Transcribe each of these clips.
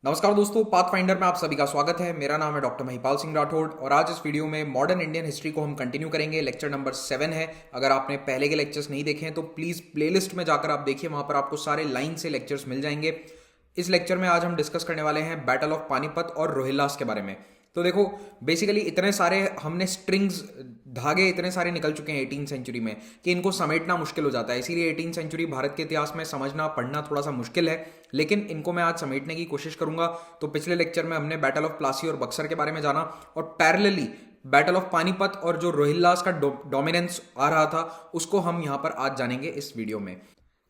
नमस्कार दोस्तों, path finder में आप सभी का स्वागत है। मेरा नाम है डॉक्टर महिपाल सिंह राठौड़ और आज इस वीडियो में मॉडर्न इंडियन हिस्ट्री को हम कंटिन्यू करेंगे। लेक्चर नंबर 7 है। अगर आपने पहले के लेक्चर्स नहीं देखे हैं तो प्लीज़ प्लेलिस्ट में जाकर आप देखिए, वहां पर आपको सारे लाइन से लेक्चर्स मिल जाएंगे। इस लेक्चर में आज हम डिस्कस करने वाले हैं बैटल ऑफ पानीपत और रोहिल्लास के बारे में। तो देखो, बेसिकली इतने सारे हमने स्ट्रिंग्स, धागे इतने सारे निकल चुके हैं 18 सेंचुरी में कि इनको समेटना मुश्किल हो जाता है। इसीलिए 18 सेंचुरी भारत के इतिहास में समझना पढ़ना थोड़ा सा मुश्किल है, लेकिन इनको मैं आज समेटने की कोशिश करूंगा। तो पिछले लेक्चर में हमने बैटल ऑफ प्लासी और बक्सर के बारे में जाना और पैरेलली बैटल ऑफ पानीपत और जो रोहिल्लास का डोमिनेंस आ रहा था उसको हम यहां पर आज जानेंगे इस वीडियो में।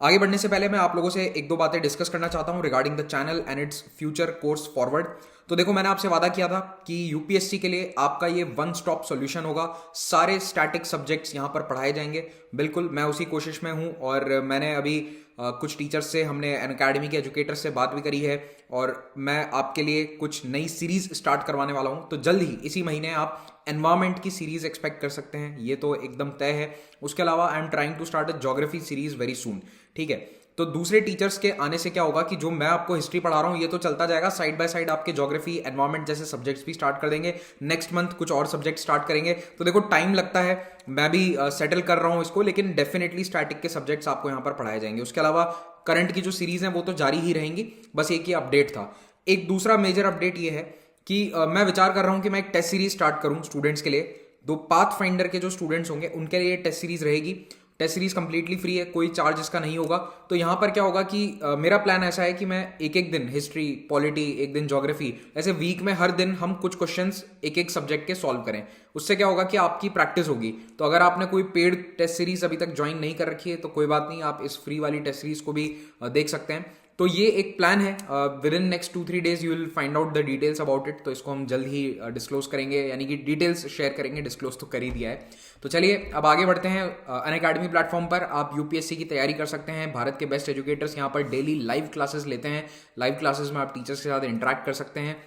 आगे बढ़ने से पहले मैं आप लोगों से एक दो बातें डिस्कस करना चाहता हूं regarding the channel and its future course forward. तो देखो, मैंने आपसे वादा किया था कि यूपीएससी के लिए आपका ये वन स्टॉप सॉल्यूशन होगा। सारे स्टैटिक सब्जेक्ट्स यहां पर पढ़ाए जाएंगे। बिल्कुल मैं उसी कोशिश में हूं और मैंने अभी कुछ टीचर्स से, हमने अनअकैडमी के एजुकेटर्स से बात भी करी है और मैं आपके लिए कुछ नई सीरीज स्टार्ट करवाने वाला हूं। तो जल्द ही इसी महीने आप एनवायरमेंट की सीरीज एक्सपेक्ट कर सकते हैं, ये तो एकदम तय है। उसके अलावा I am trying to start a geography series very soon. ठीक है, तो दूसरे टीचर्स के आने से क्या होगा कि जो मैं आपको हिस्ट्री पढ़ा रहा हूं ये तो चलता जाएगा, साइड बाय साइड आपके ज्योग्राफी, एनवायरमेंट जैसे सब्जेक्ट्स भी स्टार्ट कर देंगे। नेक्स्ट मंथ कुछ और सब्जेक्ट स्टार्ट करेंगे। तो देखो, टाइम लगता है, मैं भी सेटल कर रहा हूं इसको, लेकिन डेफिनेटली स्टैटिक के सब्जेक्ट्स आपको यहां पर पढ़ाए जाएंगे। उसके अलावा करंट की जो सीरीज है वो तो जारी ही रहेंगी। बस एक ही अपडेट था। एक दूसरा मेजर अपडेट ये है कि मैं विचार कर रहा हूं कि मैं एक टेस्ट सीरीज स्टार्ट करूं स्टूडेंट्स के लिए। दो पाथ फाइंडर के जो स्टूडेंट्स होंगे उनके लिए टेस्ट सीरीज रहेगी। टेस्ट सीरीज कंप्लीटली फ्री है, कोई चार्ज इसका नहीं होगा। तो यहां पर क्या होगा कि मेरा प्लान ऐसा है कि मैं एक एक दिन हिस्ट्री, पॉलिटी, एक दिन ज्योग्राफी, ऐसे वीक में हर दिन हम कुछ क्वेश्चंस एक एक सब्जेक्ट के सॉल्व करें। उससे क्या होगा कि आपकी प्रैक्टिस होगी। तो अगर आपने कोई पेड टेस्ट सीरीज अभी तक ज्वाइन नहीं कर रखी है तो कोई बात नहीं, आप इस फ्री वाली टेस्ट सीरीज को भी देख सकते हैं। तो ये एक प्लान है। With in next 2-3 days you will find out the details about it. तो इसको हम जल्द ही डिस्क्लोज करेंगे, यानी कि डिटेल्स शेयर करेंगे। डिस्क्लोज तो कर ही दिया है। तो चलिए अब आगे बढ़ते हैं। अनअकैडमी प्लेटफॉर्म पर आप यूपीएससी की तैयारी कर सकते हैं। भारत के बेस्ट एजुकेटर्स यहाँ पर डेली लाइव क्लासेस लेते हैं। लाइव क्लासेस में आप टीचर्स के साथ इंटरेक्ट कर सकते हैं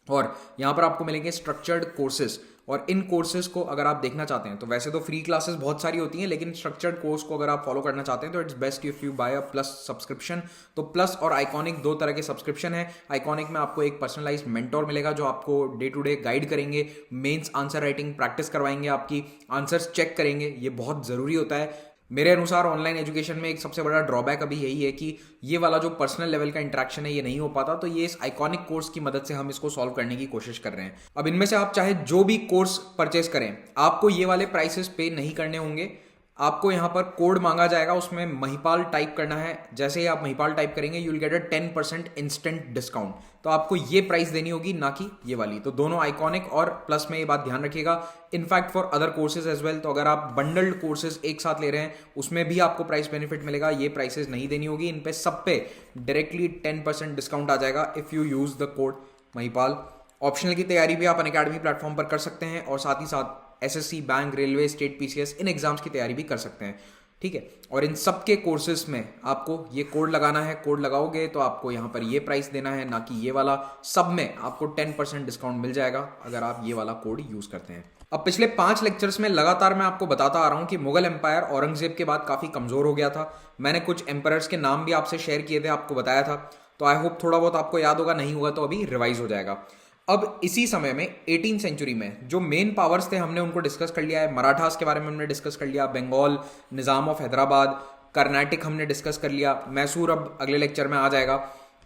और यहाँ पर आपको मिलेंगे स्ट्रक्चर्ड कोर्सेज। और इन कोर्सेज को अगर आप देखना चाहते हैं तो वैसे तो फ्री क्लासेस बहुत सारी होती हैं, लेकिन स्ट्रक्चर्ड कोर्स को अगर आप फॉलो करना चाहते हैं तो it's best if you buy a plus subscription. तो प्लस और आइकॉनिक दो तरह के सब्सक्रिप्शन है। आइकॉनिक में आपको एक पर्सनलाइज्ड मेंटोर मिलेगा जो आपको डे टू डे गाइड करेंगे, मेंस आंसर राइटिंग प्रैक्टिस करवाएंगे, आपकी आंसर्स चेक करेंगे। ये बहुत ज़रूरी होता है। मेरे अनुसार ऑनलाइन एजुकेशन में एक सबसे बड़ा ड्रॉबैक अभी यही है कि ये वाला जो पर्सनल लेवल का इंटरेक्शन है ये नहीं हो पाता। तो ये इस आइकॉनिक कोर्स की मदद से हम इसको सॉल्व करने की कोशिश कर रहे हैं। अब इनमें से आप चाहे जो भी कोर्स परचेस करें, आपको ये वाले प्राइसेस पे नहीं करने होंगे। आपको यहाँ पर कोड मांगा जाएगा, उसमें महिपाल टाइप करना है। जैसे ही आप महिपाल टाइप करेंगे you will get a 10% instant discount. तो आपको ये प्राइस देनी होगी, ना कि ये वाली। तो दोनों आइकॉनिक और प्लस में ये बात ध्यान रखिएगा। In fact for other courses as well. तो अगर आप बंडल्ड कोर्सेज एक साथ ले रहे हैं उसमें भी आपको प्राइस बेनिफिट मिलेगा। ये प्राइसेस नहीं देनी होगी। इन पे सब पे डायरेक्टली 10% डिस्काउंट आ जाएगा if you use the code Mahipal. Optional की तैयारी भी आप अनअकैडमी प्लेटफॉर्म पर कर सकते हैं और साथ ही साथ SSC, bank, railway, state PCS, इन एग्जाम्स की तैयारी भी कर सकते हैं। ठीक है, और इन सब के कोर्सेज में आपको ये कोड लगाना है। कोड लगाओगे तो आपको यहाँ पर ये प्राइस देना है, ना कि ये वाला। सब में आपको 10% डिस्काउंट मिल जाएगा अगर आप ये वाला कोड यूज करते हैं। अब पिछले 5 लेक्चर्स में लगातार मैं आपको बताता आ रहा हूँ कि मुगल एम्पायर औरंगजेब के बाद काफी कमजोर हो गया था। मैंने कुछ एम्पायर्स के नाम भी आपसे शेयर किए थे, आपको बताया था। तो आई होप थोड़ा बहुत आपको याद होगा, नहीं होगा तो अभी रिवाइज हो जाएगा। अब इसी समय में 18 सेंचुरी में जो मेन पावर्स थे हमने उनको डिस्कस कर लिया है। मराठास के बारे में हमने डिस्कस कर लिया, बंगाल, निजाम ऑफ हैदराबाद, कर्नाटक हमने डिस्कस कर लिया, मैसूर अब अगले लेक्चर में आ जाएगा।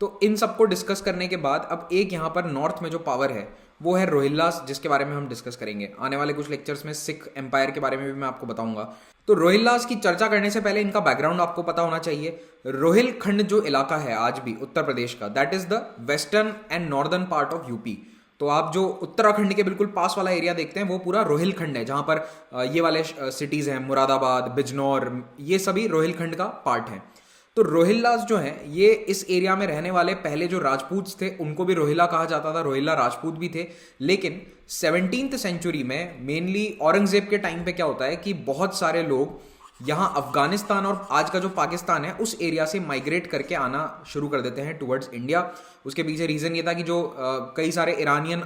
तो इन सबको डिस्कस करने के बाद अब एक यहाँ पर नॉर्थ में जो पावर है वो है रोहिल्लास, जिसके बारे में हम डिस्कस करेंगे। आने वाले कुछ लेक्चर्स में सिख एम्पायर के बारे में भी मैं आपको बताऊंगा। तो रोहिल्लास की चर्चा करने से पहले इनका बैकग्राउंड आपको पता होना चाहिए। रोहिलखंड जो इलाका है आज भी उत्तर प्रदेश का, that is the western and northern part of UP. तो आप जो उत्तराखंड के बिल्कुल पास वाला एरिया देखते हैं वो पूरा रोहिलखंड है, जहां पर ये वाले सिटीज हैं, मुरादाबाद, बिजनौर, ये सभी रोहिलखंड का पार्ट है। तो रोहिल्लास जो हैं ये इस एरिया में रहने वाले पहले जो राजपूत थे उनको भी रोहिला कहा जाता था। रोहिला राजपूत भी थे। लेकिन 17th सेंचुरी में मेनली औरंगजेब के टाइम पे क्या होता है कि बहुत सारे लोग यहाँ अफगानिस्तान और आज का जो पाकिस्तान है उस एरिया से माइग्रेट करके आना शुरू कर देते हैं टुवर्ड्स इंडिया। उसके पीछे रीजन ये था कि जो कई सारे ईरानियन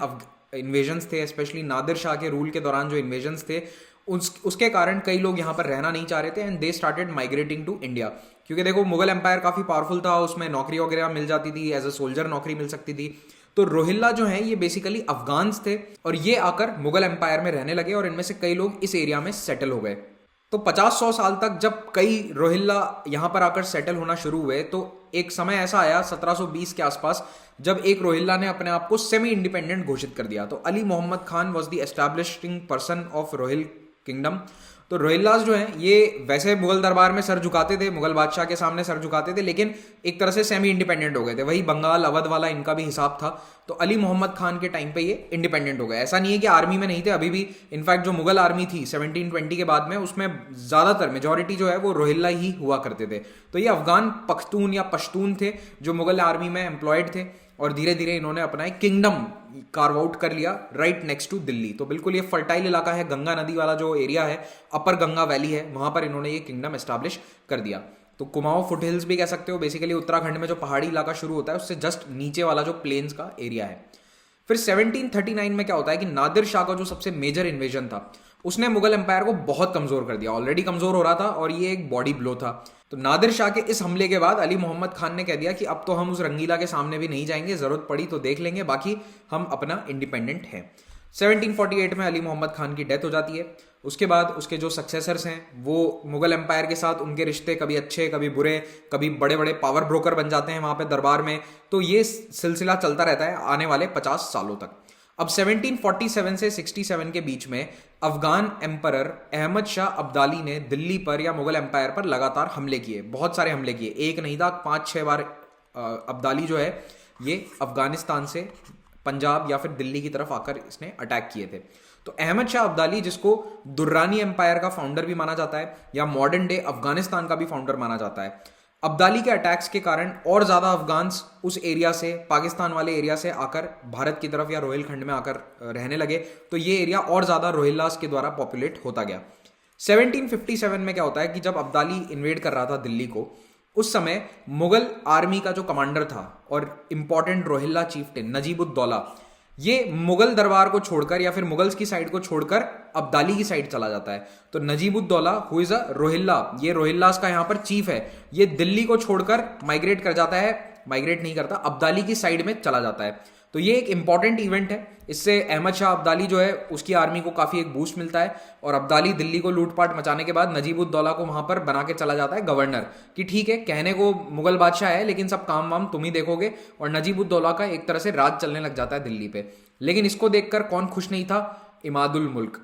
इन्वेजन्स थे, स्पेशली नादिर शाह के रूल के दौरान जो इन्वेजन्स थे उसके कारण कई लोग यहाँ पर रहना नहीं चाह रहे थे and they started migrating to India. क्योंकि देखो मुगल एम्पायर काफी पावरफुल था, उसमें नौकरी वगैरह मिल जाती थी, एज अ सोल्जर नौकरी मिल सकती थी। तो रोहिल्ला जो है ये बेसिकली अफगान्स थे और ये आकर मुगल एम्पायर में रहने लगे और इनमें से कई लोग इस एरिया में सेटल हो गए। तो 50-100 साल तक जब कई रोहिल्ला यहां पर आकर सेटल होना शुरू हुए तो एक समय ऐसा आया 1720 के आसपास जब एक रोहिल्ला ने अपने आप को सेमी इंडिपेंडेंट घोषित कर दिया। तो Ali Mohammad Khan was the establishing person of Rohil kingdom. तो रोहिल्लास जो हैं ये वैसे मुगल दरबार में सर झुकाते थे, मुगल बादशाह के सामने सर झुकाते थे, लेकिन एक तरह से सेमी इंडिपेंडेंट हो गए थे। वही बंगाल अवध वाला इनका भी हिसाब था। तो अली मोहम्मद खान के टाइम पे ये इंडिपेंडेंट हो गए। ऐसा नहीं है कि आर्मी में नहीं थे, अभी भी इनफैक्ट जो मुगल आर्मी थी 1720 के बाद में उसमें ज्यादातर मेजोरिटी जो है वो रोहिल्ला ही हुआ करते थे। तो ये अफगान पख्तून या पश्तून थे जो मुगल आर्मी में एम्प्लॉयड थे और धीरे धीरे इन्होंने अपना एक किंगडम कार्व आउट कर लिया राइट नेक्स्ट टू दिल्ली। तो बिल्कुल ये फर्टाइल इलाका है, गंगा नदी वाला जो एरिया है, अपर गंगा वैली है, वहां पर इन्होंने ये किंगडम एस्टैब्लिश कर दिया। तो कुमाऊं फुट हिल्स भी कह सकते हो, बेसिकली उत्तराखंड में जो पहाड़ी इलाका शुरू होता है उससे जस्ट नीचे वाला जो प्लेन्स का एरिया है। फिर 1739 में क्या होता है कि नादिर शाह का जो सबसे मेजर इन्वेजन था उसने मुगल एम्पायर को बहुत कमजोर कर दिया। ऑलरेडी कमजोर हो रहा था और ये एक बॉडी ब्लो था। तो नादिर शाह के इस हमले के बाद अली मोहम्मद खान ने कह दिया कि अब तो हम उस रंगीला के सामने भी नहीं जाएंगे, जरूरत पड़ी तो देख लेंगे, बाकी हम अपना इंडिपेंडेंट हैं। 1748 में अली मोहम्मद खान की डेथ हो जाती है। उसके बाद उसके जो सक्सेसर्स हैं वो मुगल एम्पायर के साथ उनके रिश्ते कभी अच्छे कभी बुरे, कभी बड़े बड़े पावर ब्रोकर बन जाते हैं वहां पे दरबार में। तो ये सिलसिला चलता रहता है आने वाले 50 सालों तक। अब 1747 से 67 के बीच में अफगान एम्परर अहमद शाह अब्दाली ने दिल्ली पर या मुगल एम्पायर पर लगातार हमले किए, बहुत सारे हमले किए, एक नहीं था 5-6 बार। अब्दाली जो है ये अफगानिस्तान से पंजाब या फिर दिल्ली की तरफ आकर इसने अटैक किए थे। तो अहमद शाह अब्दाली, जिसको दुर्रानी एम्पायर का फाउंडर भी माना जाता है या मॉडर्न डे अफगानिस्तान का भी फाउंडर माना जाता है, अब्दाली के अटैक्स के कारण और ज्यादा अफगान्स उस एरिया से, पाकिस्तान वाले एरिया से आकर भारत की तरफ या रोहिलखंड में आकर रहने लगे। तो ये एरिया और ज्यादा रोहिल्लास के द्वारा पॉपुलेट होता गया। 1757 में क्या होता है कि जब अब्दाली इन्वेड कर रहा था दिल्ली को, उस समय मुगल आर्मी का जो कमांडर था और इंपॉर्टेंट रोहिल्ला चीफ्टेन नजीबुद्दौला, ये मुगल दरबार को छोड़कर या फिर मुगल्स की साइड को छोड़कर अब्दाली की साइड चला जाता है। तो Najibuddaula who is a Rohilla, ये रोहिल्लास का यहां पर चीफ है, ये दिल्ली को छोड़कर माइग्रेट कर जाता है, माइग्रेट नहीं करता, अब्दाली की साइड में चला जाता है। तो ये एक इंपॉर्टेंट इवेंट है। इससे अहमद शाह अब्दाली जो है उसकी आर्मी को काफी एक बूस्ट मिलता है और अब्दाली दिल्ली को लूटपाट मचाने के बाद नजीबुद्दौला को वहां पर बना के चला जाता है गवर्नर, कि ठीक है कहने को मुगल बादशाह है लेकिन सब काम वाम तुम ही देखोगे, और नजीबुद्दौला का एक तरह से राज चलने लग जाता है दिल्ली पे। लेकिन इसको देखकर कौन खुश नहीं था? इमादुल मुल्क।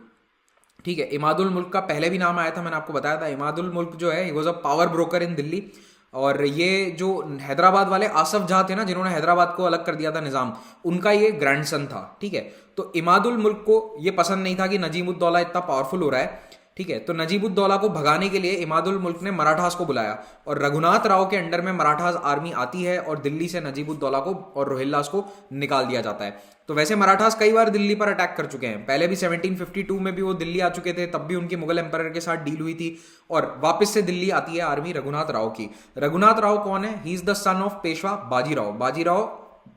ठीक है, इमादुल मुल्क का पहले भी नाम आया था, मैंने आपको बताया था। इमादुल मुल्क जो है he was a power broker in Delhi, और ये जो हैदराबाद वाले आसफ जहाँ थे ना, जिन्होंने हैदराबाद को अलग कर दिया था निजाम, उनका ये ग्रैंडसन था। ठीक है, तो इमादुल मुल्क को ये पसंद नहीं था कि नजीबुद्दौला इतना पावरफुल हो रहा है। ठीक है, तो नजीबुद्दौला को भगाने के लिए इमादुल मुल्क ने मराठास को बुलाया और रघुनाथ राव के अंडर में मराठास आर्मी आती है और दिल्ली से नजीबुद्दौला को और रोहिल्लास को निकाल दिया जाता है। तो वैसे मराठास कई बार दिल्ली पर अटैक कर चुके हैं, पहले भी 1752 में भी वो दिल्ली आ चुके थे, तब भी उनकी मुगल एम्पायर के साथ डील हुई थी, और वापस से दिल्ली आती है आर्मी रघुनाथ राव की। रघुनाथ राव कौन है? He is the son of Peshwa Bajirao, Bajirao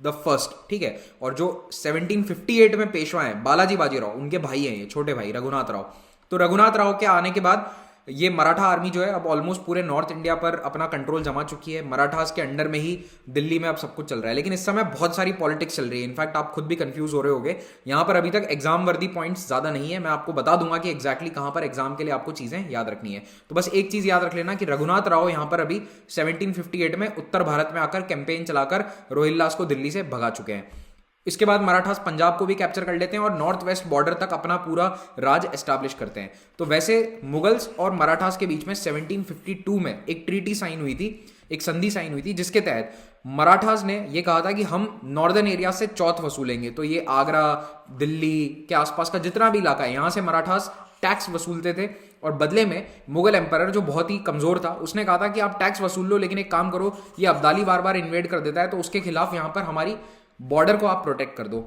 the first. ठीक है, और जो 1758 में पेशवा हैं बालाजी बाजीराव, उनके भाई हैं ये, छोटे भाई रघुनाथ राव। तो रघुनाथ राव के आने के बाद ये मराठा आर्मी जो है अब ऑलमोस्ट पूरे नॉर्थ इंडिया पर अपना कंट्रोल जमा चुकी है। मराठास के अंडर में ही दिल्ली में अब सब कुछ चल रहा है, लेकिन इस समय बहुत सारी पॉलिटिक्स चल रही है। इनफैक्ट आप खुद भी कंफ्यूज हो रहे होगे, यहाँ पर अभी तक एग्जाम वर्दी पॉइंट्स ज्यादा नहीं है, मैं आपको बता दूंगा कि एग्जैक्टली कहां पर एग्जाम के लिए आपको चीजें याद रखनी है। तो बस एक चीज याद रख लेना कि रघुनाथ राव यहाँ पर अभी 1758 में उत्तर भारत में आकर कैंपेन चलाकर रोहिल्लास को दिल्ली से भगा चुके हैं। इसके बाद मराठास पंजाब को भी कैप्चर कर लेते हैं और नॉर्थ वेस्ट बॉर्डर तक अपना पूरा राज एस्टैब्लिश करते हैं। तो वैसे मुगल्स और मराठास के बीच में 1752 में एक ट्रीटी साइन हुई थी, एक संधि साइन हुई थी, जिसके तहत मराठास ने यह कहा था कि हम नॉर्दर्न एरिया से चौथ वसूलेंगे। तो ये आगरा, दिल्ली के आसपास का जितना भी इलाका है, यहां से मराठास टैक्स वसूलते थे, और बदले में मुगल एम्पायर जो बहुत ही कमजोर था उसने कहा था कि आप टैक्स वसूल लो, लेकिन एक काम करो, ये अब्दाली बार बार इन्वेड कर देता है तो उसके खिलाफ यहां पर हमारी बॉर्डर को आप प्रोटेक्ट कर दो।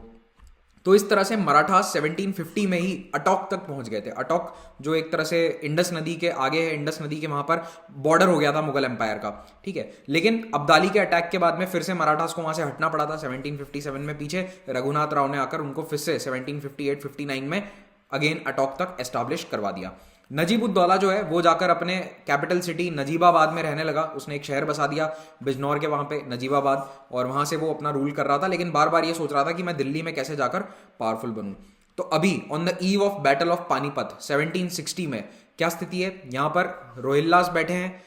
तो इस तरह से मराठास 1750 में ही अटोक तक पहुंच गए थे। अटोक जो एक तरह से इंडस नदी के आगे है, इंडस नदी के वहां पर बॉर्डर हो गया था मुगल एम्पायर का। ठीक है, लेकिन अब्दाली के अटैक के बाद में फिर से मराठास को वहां से हटना पड़ा था 1757 में पीछे। रघुनाथ राव ने आकर उनको फिर से 1758-59 में अगेन अटोक तक एस्टैब्लिश करवा दिया। नजीबुद्दौला जो है वो जाकर अपने कैपिटल सिटी नजीबाबाद में रहने लगा। उसने एक शहर बसा दिया बिजनौर के वहां पे, नजीबाबाद, और वहां से वो अपना रूल कर रहा था, लेकिन बार बार ये सोच रहा था कि मैं दिल्ली में कैसे जाकर पावरफुल बनूं। तो अभी on the eve of battle of Panipat 1760 में क्या स्थिति है, यहां पर रोहिल्लास बैठे हैं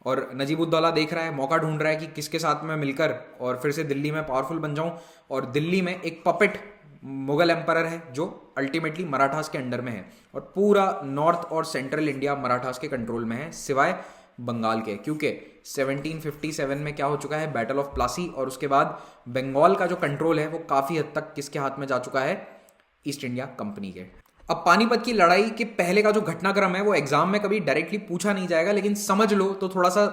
और नजीबुद्दौला देख रहा है, मौका ढूंढ रहा है कि किसके साथ में मिलकर और फिर से दिल्ली में पावरफुल बन जाऊं। और दिल्ली में एक पपेट मुगल एम्परर है जो अल्टीमेटली मराठास के अंडर में है, और पूरा नॉर्थ और सेंट्रल इंडिया मराठास के कंट्रोल में है सिवाय बंगाल के, क्योंकि 1757 में क्या हो चुका है, बैटल ऑफ प्लासी, और उसके बाद बंगाल का जो कंट्रोल है वो काफी हद तक किसके हाथ में जा चुका है, ईस्ट इंडिया कंपनी के। अब पानीपत की लड़ाई के पहले का जो घटनाक्रम है वो एग्जाम में कभी डायरेक्टली पूछा नहीं जाएगा, लेकिन समझ लो तो थोड़ा सा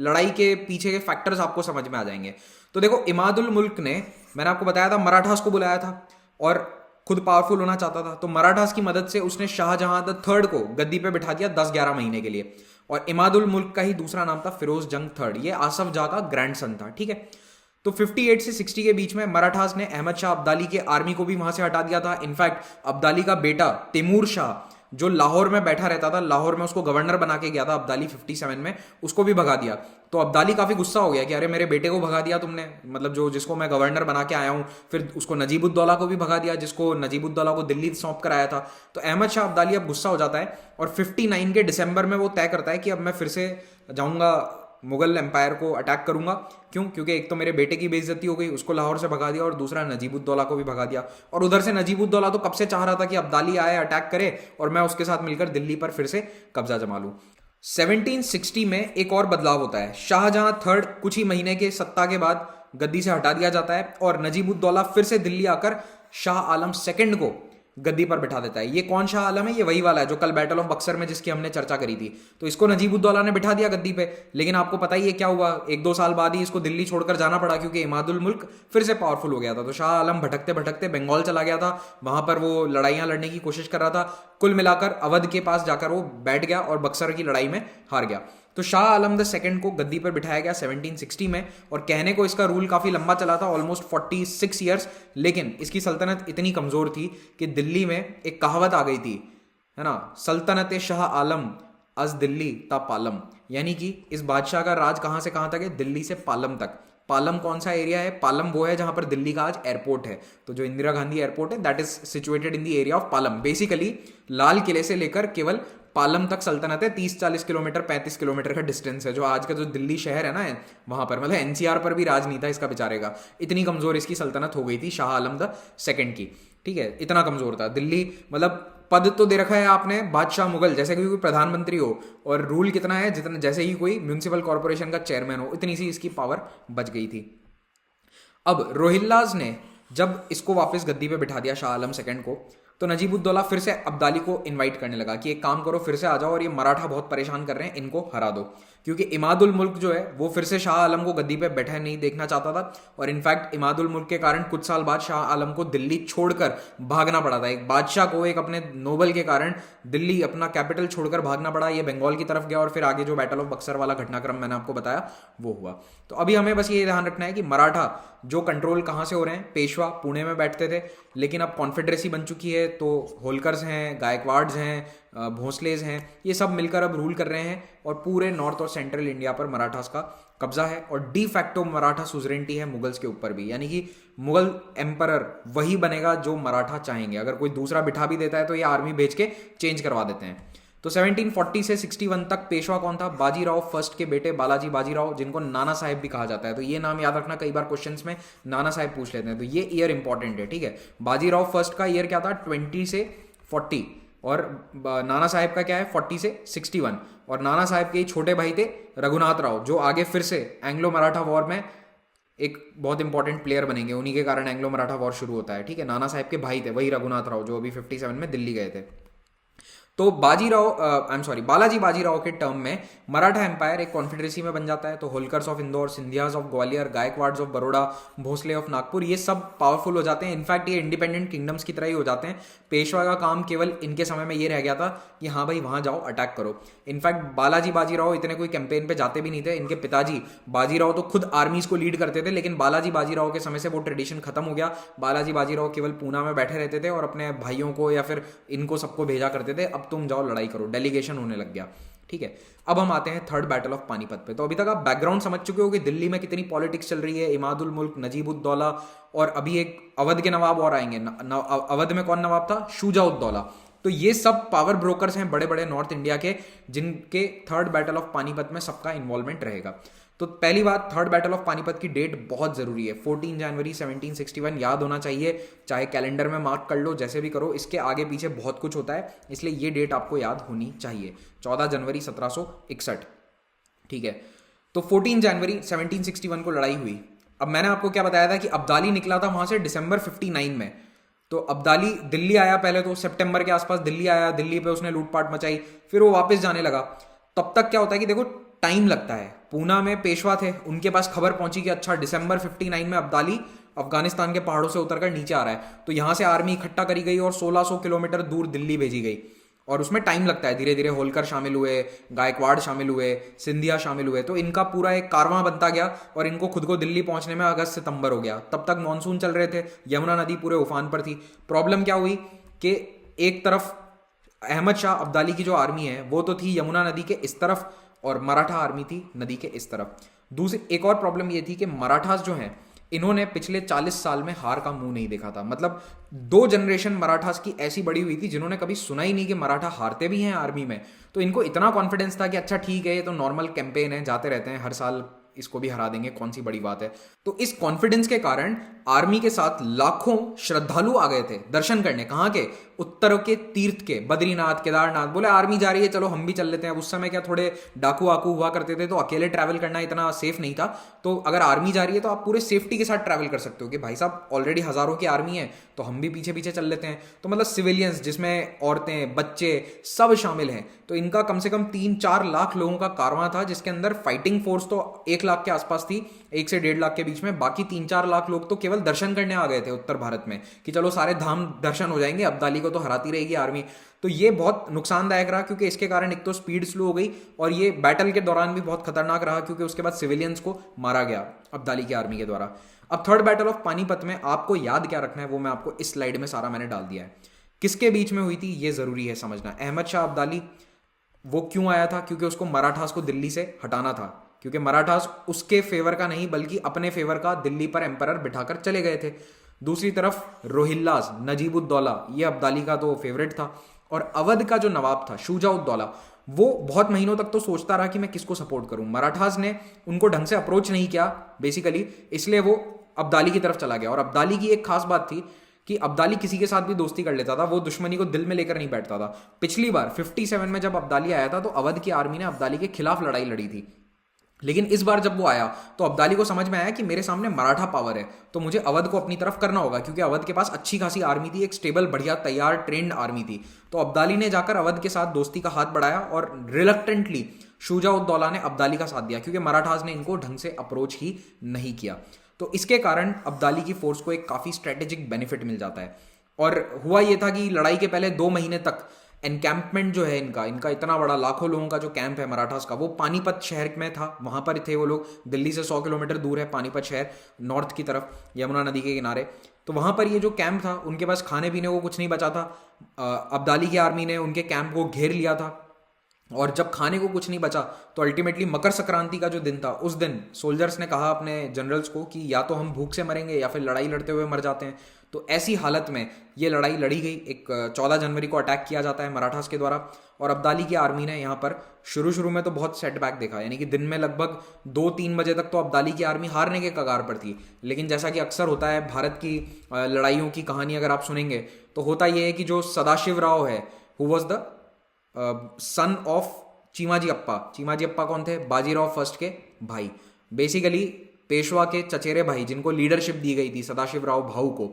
लड़ाई के पीछे के फैक्टर्स आपको समझ में आ जाएंगे। तो देखो, इमादुल मुल्क ने, मैंने आपको बताया था, मराठास को बुलाया था और खुद पावरफुल होना चाहता था, तो मराठास की मदद से उसने शाहजहां द थर्ड को गद्दी पे बिठा दिया 10-11 महीने के लिए। और इमादुल मुल्क का ही दूसरा नाम था फिरोज जंग थर्ड, ये आसफ जाह का ग्रैंडसन था, ठीक है। तो 58 से 60 के बीच में मराठास ने अहमद शाह अब्दाली के आर्मी को भी वहां से हटा दिया था। इनफैक्ट अब्दाली का बेटा तैमूर शाह जो लाहौर में बैठा रहता था, लाहौर में उसको गवर्नर बना के गया था अब्दाली 57 में, उसको भी भगा दिया। तो अब्दाली काफी गुस्सा हो गया कि अरे मेरे बेटे को भगा दिया तुमने, मतलब जो जिसको मैं गवर्नर बना के आया हूं। फिर उसको नजीबुद्दौला को भी भगा दिया, जिसको नजीबुद्दौला को दिल्ली सौंप कर आया था। तो अहमद शाह अब्दाली अब गुस्सा हो जाता है और 59 के दिसंबर में वो तय करता है कि अब मैं फिर से जाऊंगा, मुगल एम्पायर को अटैक करूंगा। क्यों? क्योंकि एक तो मेरे बेटे की बेइज्जती हो गई, उसको लाहौर से भगा दिया, और दूसरा नजीबुद्दौला को भी भगा दिया। और उधर से नजीबुद्दौला तो कब से चाह रहा था कि अब्दाली आए, अटैक करे और मैं उसके साथ मिलकर दिल्ली पर फिर से कब्जा जमा लूं। 1760 में एक और बदलाव होता है। शाहजहां थर्ड कुछ ही महीने के सत्ता के बाद गद्दी से हटा दिया जाता है और नजीबुद्दौला फिर से दिल्ली आकर शाह आलम सेकंड को गद्दी पर बिठा देता है। ये कौन शाह आलम है? ये वही वाला है जो कल बैटल ऑफ बक्सर में जिसकी हमने चर्चा करी थी। तो इसको नजीबुद्दौला ने बिठा दिया गद्दी पे, लेकिन आपको पता ही है क्या हुआ, 1-2 साल बाद ही इसको दिल्ली छोड़कर जाना पड़ा, क्योंकि इमादुल मुल्क फिर से पावरफुल हो गया था। तो शाह आलम भटकते भटकते बंगाल चला गया था, वहां पर वो लड़ाइयां लड़ने की कोशिश कर रहा था। कुल मिलाकर अवध के पास जाकर वो बैठ गया और बक्सर की लड़ाई में हार गया। तो शाह आलम द सेकंड को गद्दी पर बिठाया गया 1760 में, और कहने को इसका रूल काफी लंबा चला था, ऑलमोस्ट 46 ईयर्स। लेकिन इसकी सल्तनत इतनी कमजोर थी कि दिल्ली में एक कहावत आ गई थी, है ना, सल्तनत शाह आलम अज दिल्ली ता पालम, यानी कि इस बादशाह का राज कहां से कहां तक है, दिल्ली से पालम तक। पालम कौन सा एरिया है? पालम वो है जहां पर दिल्ली का आज एयरपोर्ट है। तो जो इंदिरा गांधी एयरपोर्ट है that is situated in the area of Palam. Basically लाल किले से लेकर केवल पालम तक सल्तनत है, 30-40 किलोमीटर 35 किलोमीटर का डिस्टेंस है। जो आज का जो दिल्ली शहर है ना, वहां पर मतलब एनसीआर पर भी राज नहीं था इसका बेचारे का, इतनी कमजोर इसकी सल्तनत हो गई थी शाह आलम द सेकंड की, ठीक है, इतना कमजोर था दिल्ली। मतलब पद तो दे रखा है आपने बादशाह मुगल, जैसे कि कोई प्रधानमंत्री हो, और रूल कितना है, जितना जैसे ही कोई म्यूनिसिपल कॉर्पोरेशन का चेयरमैन हो, इतनी सी इसकी पावर बच गई थी। अब रोहिल्लाज ने जब इसको वापस गद्दी पे बिठा दिया शाह आलम सेकंड को, तो नजीबुद्दौला फिर से अब्दाली को इनवाइट करने लगा कि एक काम करो, फिर से आ जाओ और ये मराठा बहुत परेशान कर रहे हैं, इनको हरा दो। क्योंकि इमादुल मुल्क जो है वो फिर से शाह आलम को गद्दी पे बैठा नहीं देखना चाहता था, और इनफैक्ट इमादुल मुल्क के कारण कुछ साल बाद शाह आलम को दिल्ली छोड़कर भागना पड़ा था। एक बादशाह को एक अपने नोबल के कारण दिल्ली अपना कैपिटल छोड़कर भागना पड़ा। ये बंगाल की तरफ गया और फिर आगे जो बैटल ऑफ बक्सर वाला घटनाक्रम मैंने आपको बताया वो हुआ। तो अभी हमें बस ये ध्यान रखना है कि मराठा जो कंट्रोल कहां से हो रहे हैं, पेशवा पुणे में बैठते थे, लेकिन अब कॉन्फेडरेसी बन चुकी है, तो होलकर्स हैं, गायकवाड्स हैं, भोंसलेज हैं, ये सब मिलकर अब रूल कर रहे हैं और पूरे नॉर्थ और सेंट्रल इंडिया पर मराठास का कब्जा है। और डी फैक्टो मराठा सुजरेंटी है मुगल्स के ऊपर भी, यानी कि मुगल एम्परर वही बनेगा जो मराठा चाहेंगे। अगर कोई दूसरा बिठा भी देता है तो ये आर्मी भेज के चेंज करवा देते हैं। तो 1740 से 61 तक पेशवा कौन था? बाजीराव फर्स्ट के बेटे बालाजी बाजीराव, जिनको नाना साहेब भी कहा जाता है। तो ये नाम याद रखना, कई बार क्वेश्चंस में नाना साहेब पूछ लेते हैं, तो ये ईयर इंपॉर्टेंट है, ठीक है। बाजीराव फर्स्ट का ईयर क्या था? 20 से 40, और नाना साहेब का क्या है? 40 से 61। और नाना साहेब के छोटे भाई थे रघुनाथ राव, जो आगे फिर से एंग्लो मराठा वॉर में एक बहुत इंपॉर्टेंट प्लेयर बनेंगे, उन्हीं के कारण एंग्लो मराठा वॉर शुरू होता है, ठीक है। नाना साहेब के भाई थे वही रघुनाथ राव, जो अभी 57 में दिल्ली गए थे। तो बालाजी बाजीराव के टर्म में मराठा एम्पायर एक कॉन्फेडरेसी में बन जाता है। तो Holkars of Indore, Scindias of Gwalior, Gaekwads of Baroda, Bhosle of Nagpur, ये सब पावरफुल हो जाते हैं। इनफैक्ट ये इंडिपेंडेंट किंगडम्स की तरह ही हो जाते हैं। पेशवा का काम केवल इनके समय में ये रह गया था कि हाँ भाई वहां जाओ, अटैक करो। इनफैक्ट बालाजी बाजीराव इतने कोई कैंपेन पे जाते भी नहीं थे। इनके पिताजी बाजीराव तो खुद आर्मीज को लीड करते थे, लेकिन बालाजी बाजीराव के समय से वो ट्रेडिशन खत्म हो गया। बालाजी बाजीराव केवल पूना में बैठे रहते थे और अपने भाइयों को या फिर इनको सबको भेजा करते थे अब तुम जाओ लड़ाई करो, डेलीगेशन होने लग गया। ठीक है, अब हम आते हैं थर्ड बैटल ऑफ पानीपत पे। तो अभी तक आप बैकग्राउंड समझ चुके हो कि दिल्ली में कितनी पॉलिटिक्स चल रही है, इमादुल मुल्क, नजीबुद्दौला, और अभी एक अवध के नवाब और आएंगे। अवध में कौन नवाब था? शुजा-उद-दौला। तो ये सब पावर ब्रोकर्स हैं बड़े बड़े नॉर्थ इंडिया के, जिनके थर्ड बैटल ऑफ पानीपत में सबका इन्वॉल्वमेंट रहेगा। तो पहली बात, थर्ड बैटल ऑफ पानीपत की डेट बहुत जरूरी है, 14 जनवरी 1761 याद होना चाहिए, चाहे कैलेंडर में मार्क कर लो, जैसे भी करो, इसके आगे पीछे बहुत कुछ होता है, इसलिए ये डेट आपको याद होनी चाहिए, 14 जनवरी 1761। ठीक है, तो 14 जनवरी 1761 को लड़ाई हुई। अब मैंने आपको क्या बताया था कि अब्दाली निकला था वहां से दिसंबर 59 में। तो अब्दाली दिल्ली आया, पहले तो सितंबर के आसपास दिल्ली आया, दिल्ली पे उसने लूटपाट मचाई, फिर वो वापस जाने लगा। तब तक क्या होता है कि देखो टाइम लगता है। पूना में पेशवा थे, उनके पास खबर पहुंची कि अच्छा दिसंबर 59 में अब्दाली अफगानिस्तान के पहाड़ों से उतरकर नीचे आ रहा है। तो यहां से आर्मी इकट्ठा करी गई और 1600 किलोमीटर दूर दिल्ली भेजी गई, और उसमें टाइम लगता है। धीरे धीरे होलकर शामिल हुए, गायकवाड़ शामिल हुए, सिंधिया शामिल हुए, तो इनका पूरा एक कारवां बनता गया और इनको खुद को दिल्ली पहुंचने में अगस्त सितंबर हो गया। तब तक मानसून चल रहे थे, यमुना नदी पूरे उफान पर थी। प्रॉब्लम क्या हुई कि एक तरफ अहमद शाह अब्दाली की जो आर्मी है वो तो थी यमुना नदी के इस तरफ, और मराठा आर्मी थी नदी के इस तरफ। दूसरी एक और प्रॉब्लम ये थी कि मराठास जो हैं, इन्होंने पिछले 40 साल में हार का मुंह नहीं देखा था। मतलब 2 जनरेशन मराठास की ऐसी बड़ी हुई थी जिन्होंने कभी सुना ही नहीं कि मराठा हारते भी हैं आर्मी में। तो इनको इतना कॉन्फिडेंस था कि अच्छा ठीक है, ये तो नॉर्मल कैंपेन है, जाते रहते हैं, हर साल इसको भी हरा देंगे, कौन सी बड़ी बात है। तो इस कॉन्फिडेंस के कारण आर्मी के साथ लाखों श्रद्धालु आ गए थे दर्शन करने। कहाँ के? उत्तर के तीर्थ के, बद्रीनाथ, केदारनाथ। बोले आर्मी जा रही है, चलो हम भी चल लेते हैं। उस समय क्या थोड़े डाकू वाकू हुआ करते थे, तो अकेले ट्रैवल करना इतना सेफ नहीं था। तो अगर आर्मी जा रही है तो आप पूरे सेफ्टी के साथ ट्रैवल कर सकते हो कि भाई साहब ऑलरेडी हजारों की आर्मी है, तो हम भी पीछे पीछे चल लेते हैं। तो मतलब सिविलियंस, जिसमें औरतें, बच्चे सब शामिल हैं। तो इनका कम से कम 3-4 लाख लोगों का कारवां था, जिसके अंदर फाइटिंग फोर्स तो 1 लाख के आसपास थी, 1 से 1.5 लाख के बीच में। बाकी 3-4 लाख लोग तो केवल दर्शन करने आ गए थे उत्तर भारत में, कि चलो सारे धाम दर्शन हो जाएंगे, अब्दाली को तो हराती रहेगी आर्मी। तो ये बहुत नुकसानदायक रहा, क्योंकि इसके कारण एक तो स्पीड स्लो हो गई, और ये बैटल के दौरान भी बहुत खतरनाक रहा, क्योंकि उसके बाद सिविलियंस को मारा गया अब्दाली की आर्मी के द्वारा। अब थर्ड बैटल ऑफ पानीपत में आपको याद क्या रखना है वो मैं आपको इस स्लाइड में सारा मैंने डाल दिया है। किसके बीच में हुई थी ये जरूरी है समझना। अहमद शाह अब्दाली वो क्यों आया था? क्योंकि उसको मराठास को दिल्ली से हटाना था, क्योंकि मराठास उसके फेवर का नहीं बल्कि अपने फेवर का दिल्ली पर एम्परर बिठाकर चले गए थे। दूसरी तरफ रोहिल्लास, नजीबुद्दौला, ये अब्दाली का तो फेवरेट था, और अवध का जो नवाब था शुजा-उद-दौला, वो बहुत महीनों तक तो सोचता रहा कि मैं किसको सपोर्ट करूं। मराठास ने उनको ढंग से अप्रोच नहीं किया बेसिकली, इसलिए वो अब्दाली की तरफ चला गया। और अब्दाली की एक खास बात थी कि अब्दाली किसी के साथ भी दोस्ती कर लेता था, वो दुश्मनी को दिल में लेकर नहीं बैठता था। पिछली बार 57 में जब अब्दाली आया था तो अवध की आर्मी ने अब्दाली के खिलाफ लड़ाई लड़ी थी, लेकिन इस बार जब वो आया तो अब्दाली को समझ में आया कि मेरे सामने मराठा पावर है, तो मुझे अवध को अपनी तरफ करना होगा, क्योंकि अवध के पास अच्छी खासी आर्मी थी, एक स्टेबल, बढ़िया, तैयार, ट्रेंड आर्मी थी। तो अब्दाली ने जाकर अवध के साथ दोस्ती का हाथ बढ़ाया, और रिलक्टेंटली शुजा-उद-दौला ने अब्दाली का साथ दिया, क्योंकि मराठास ने इनको ढंग से अप्रोच ही नहीं किया। तो इसके कारण अब्दाली की फोर्स को एक काफी स्ट्रेटेजिक बेनिफिट मिल जाता है। और हुआ यह था कि लड़ाई के पहले 2 महीने तक एनकैंपमेंट जो है इनका इतना बड़ा, लाखों लोगों का जो कैंप है मराठास का, वो पानीपत शहर में था, वहां पर थे वो लोग। दिल्ली से 100 किलोमीटर दूर है पानीपत शहर, नॉर्थ की तरफ यमुना नदी के किनारे। तो वहां पर ये जो कैंप था, उनके पास खाने पीने को कुछ नहीं बचा था। अब्दाली की आर्मी ने उनके कैंप को घेर लिया था, और जब खाने को कुछ नहीं बचा तो अल्टीमेटली मकर संक्रांति का जो दिन था, उस दिन सोल्जर्स ने कहा अपने जनरल्स को कि या तो हम भूख से मरेंगे या फिर लड़ाई लड़ते हुए मर जाते हैं। तो ऐसी हालत में ये लड़ाई लड़ी गई। एक 14 जनवरी को अटैक किया जाता है मराठास के द्वारा, और अब्दाली की आर्मी ने यहाँ पर शुरू में तो बहुत सेटबैक देखा, यानी कि दिन में लगभग 2-3 बजे तक तो अब्दाली की आर्मी हारने के कगार पर थी। लेकिन जैसा कि अक्सर होता है भारत की लड़ाइयों की कहानी अगर आप सुनेंगे तो होता यह है कि जो सदाशिव राव है, who was the son of Chimaji Appa. Chimaji Appa कौन थे? बाजीराव फर्स्ट के भाई, बेसिकली पेशवा के चचेरे भाई, जिनको लीडरशिप दी गई थी सदाशिव राव भाऊ को।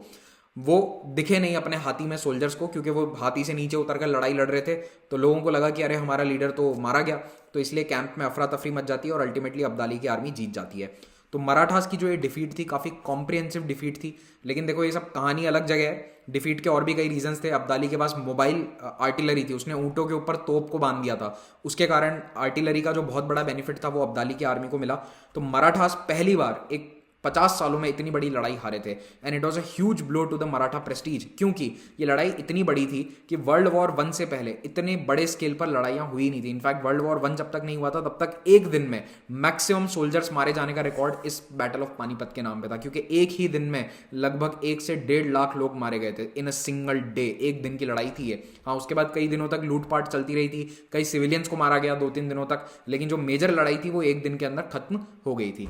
वो दिखे नहीं अपने हाथी में सोल्जर्स को, क्योंकि वो हाथी से नीचे उतरकर लड़ाई लड़ रहे थे। तो लोगों को लगा कि अरे हमारा लीडर तो मारा गया, तो इसलिए कैंप में अफरा तफरी मच जाती है और अल्टीमेटली अब्दाली की आर्मी जीत जाती है। तो मराठास की जो ये डिफीट थी काफ़ी कॉम्प्रिहेंसिव डिफीट थी। लेकिन देखो ये सब कहानी अलग जगह है, डिफीट के और भी कई रीजंस थे। अब्दाली के पास मोबाइल आर्टिलरी थी, उसने ऊंटों के ऊपर तोप को बांध दिया था, उसके कारण आर्टिलरी का जो बहुत बड़ा बेनिफिट था वो अब्दाली की आर्मी को मिला। तो मराठास पहली बार एक 50 सालों में इतनी बड़ी लड़ाई हारे थे and it was a huge blow to the Maratha prestige, क्योंकि ये लड़ाई इतनी बड़ी थी कि वर्ल्ड वॉर वन से पहले इतने बड़े स्केल पर लड़ाइयां हुई नहीं थी। इनफैक्ट वर्ल्ड वॉर वन जब तक नहीं हुआ था तब तक एक दिन में मैक्सिमम सोल्जर्स मारे जाने का रिकॉर्ड इस बैटल ऑफ पानीपत के नाम पे था, क्योंकि एक ही दिन में लगभग 1 से 1.5 लाख लोग मारे गए थे इन अ सिंगल डे। एक दिन की लड़ाई थी ये। हाँ, उसके बाद कई दिनों तक लूटपाट चलती रही थी, कई सिविलियंस को मारा गया 2-3 दिनों तक, लेकिन जो मेजर लड़ाई थी वो एक दिन के अंदर खत्म हो गई थी।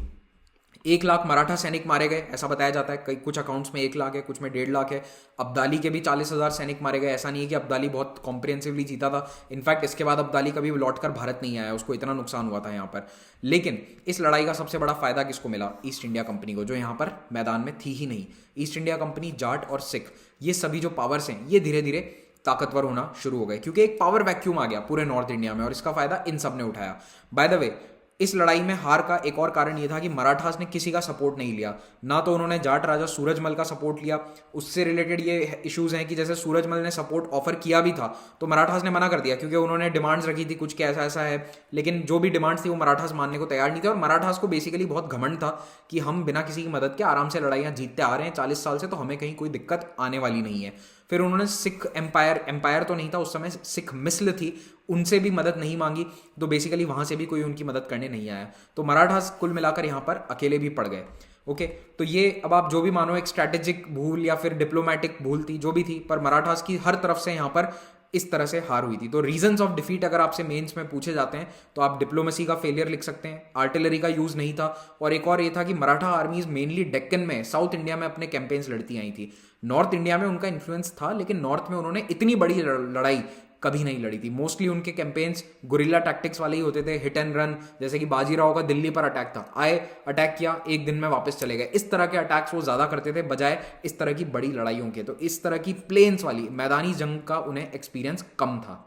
1 लाख मराठा सैनिक मारे गए ऐसा बताया जाता है। कई कुछ अकाउंट्स में 1 लाख है, कुछ में 1.5 लाख है। अब्दाली के भी 40,000 सैनिक मारे गए। ऐसा नहीं है कि अब्दाली बहुत कॉम्प्रिहेंसिवली जीता था। इनफैक्ट इसके बाद अब्दाली कभी लौटकर भारत नहीं आया, उसको इतना नुकसान हुआ था यहाँ पर। लेकिन इस लड़ाई का सबसे बड़ा फायदा किसको मिला? ईस्ट इंडिया कंपनी को, जो यहाँ पर मैदान में थी ही नहीं। ईस्ट इंडिया कंपनी, जाट और सिख, ये सभी जो पावर्स हैं ये धीरे धीरे ताकतवर होना शुरू हो गए, क्योंकि एक पावर वैक्यूम आ गया पूरे नॉर्थ इंडिया में और इसका फायदा इन सब ने उठाया। बाय द वे, इस लड़ाई में हार का एक और कारण यह था कि मराठास ने किसी का सपोर्ट नहीं लिया। ना तो उन्होंने जाट राजा सूरजमल का सपोर्ट लिया। उससे रिलेटेड ये इश्यूज हैं कि जैसे सूरजमल ने सपोर्ट ऑफर किया भी था तो मराठास ने मना कर दिया, क्योंकि उन्होंने डिमांड्स रखी थी कुछ कि ऐसा ऐसा है, लेकिन जो भी डिमांड्स थी वो मराठास मानने को तैयार नहीं थे। और मराठास को बेसिकली बहुत घमंड था कि हम बिना किसी की मदद के आराम से लड़ाइयाँ जीतते आ रहे हैं 40 साल से, तो हमें कहीं कोई दिक्कत आने वाली नहीं है। फिर उन्होंने सिख एम्पायर तो नहीं था उस समय, सिख मिस्ल थी, उनसे भी मदद नहीं मांगी, तो बेसिकली वहां से भी कोई उनकी मदद करने नहीं आया। तो मराठास कुल मिलाकर यहाँ पर अकेले भी पड़ गए। ओके, तो ये अब आप जो भी मानो एक स्ट्रैटेजिक भूल या फिर डिप्लोमेटिक भूल थी, जो भी थी, पर मराठास की हर तरफ से यहाँ पर इस तरह से हार हुई थी। तो रीजंस ऑफ डिफीट अगर आपसे मेंस में पूछे जाते हैं तो आप डिप्लोमेसी का फेलियर लिख सकते हैं, आर्टिलरी का यूज नहीं था, और एक और ये था कि मराठा आर्मीज मेनली डेक्कन में, साउथ इंडिया में अपने कैंपेन्स लड़ती आई थी। नॉर्थ इंडिया में उनका इन्फ्लुएंस था, लेकिन नॉर्थ में उन्होंने इतनी बड़ी लड़ाई कभी नहीं लड़ी थी। मोस्टली उनके कैंपेन्स गुरिल्ला टैक्टिक्स वाले ही होते थे, हिट एंड रन, जैसे कि बाजीराव का दिल्ली पर अटैक था, आए अटैक किया, एक दिन में वापस चले गए। इस तरह के अटैक्स वो ज्यादा करते थे बजाय इस तरह की बड़ी लड़ाइयों के। तो इस तरह की प्लेन्स वाली मैदानी जंग का उन्हें एक्सपीरियंस कम था।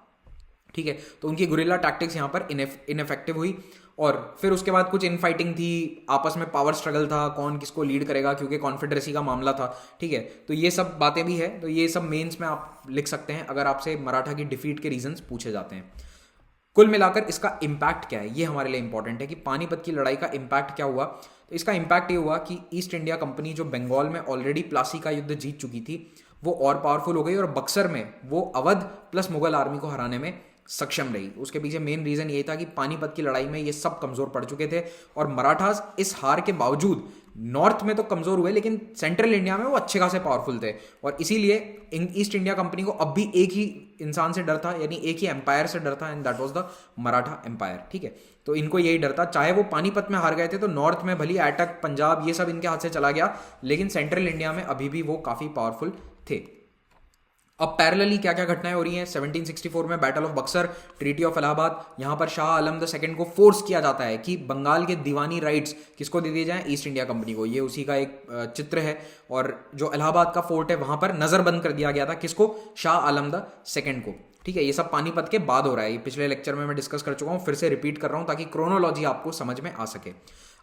ठीक है, तो उनकी गुरिल्ला टैक्टिक्स यहाँ पर इनफेक्टिव हुई। और फिर उसके बाद कुछ इनफाइटिंग थी, आपस में पावर स्ट्रगल था, कौन किसको लीड करेगा, क्योंकि कॉन्फेडरेसी का मामला था। ठीक है, तो ये सब बातें भी है, तो ये सब मेंस में आप लिख सकते हैं अगर आपसे मराठा की डिफीट के रीजंस पूछे जाते हैं। कुल मिलाकर इसका इम्पैक्ट क्या है, ये हमारे लिए इंपॉर्टेंट है कि पानीपत की लड़ाई का इम्पैक्ट क्या हुआ। तो इसका इम्पैक्ट ये हुआ कि ईस्ट इंडिया कंपनी, जो बंगाल में ऑलरेडी प्लासी का युद्ध जीत चुकी थी, वो और पावरफुल हो गई और बक्सर में वो अवध प्लस मुगल आर्मी को हराने में सक्षम रही। उसके पीछे मेन रीजन ये था कि पानीपत की लड़ाई में ये सब कमजोर पड़ चुके थे और मराठास इस हार के बावजूद नॉर्थ में तो कमजोर हुए, लेकिन सेंट्रल इंडिया में वो अच्छे खासे पावरफुल थे। और इसीलिए ईस्ट इंडिया कंपनी को अब भी एक ही इंसान से डर था, यानी एक ही एम्पायर से डर था, and that was the Maratha empire. ठीक है, तो इनको यही डर था। चाहे वो पानीपत में हार गए थे तो नॉर्थ में भली अटक, पंजाब, ये सब इनके हाथ से चला गया, लेकिन सेंट्रल इंडिया में अभी भी वो काफी पावरफुल थे। अब पैरेलली क्या क्या घटनाएं हो रही हैं? 1764 में battle of Buxar, treaty of Allahabad, यहां पर शाह आलम द सेकंड को फोर्स किया जाता है कि बंगाल के दीवानी राइट्स किसको दे दिए जाएं? ईस्ट इंडिया कंपनी को। ये उसी का एक चित्र है। और जो इलाहाबाद का फोर्ट है वहां पर नजरबंद कर दिया गया था, किसको? शाह आलम द सेकंड को। ठीक है, ये सब पानीपत के बाद हो रहा है। ये पिछले लेक्चर में मैं डिस्कस कर चुका हूं, फिर से रिपीट कर रहा हूं ताकि क्रोनोलॉजी आपको समझ में आ सके।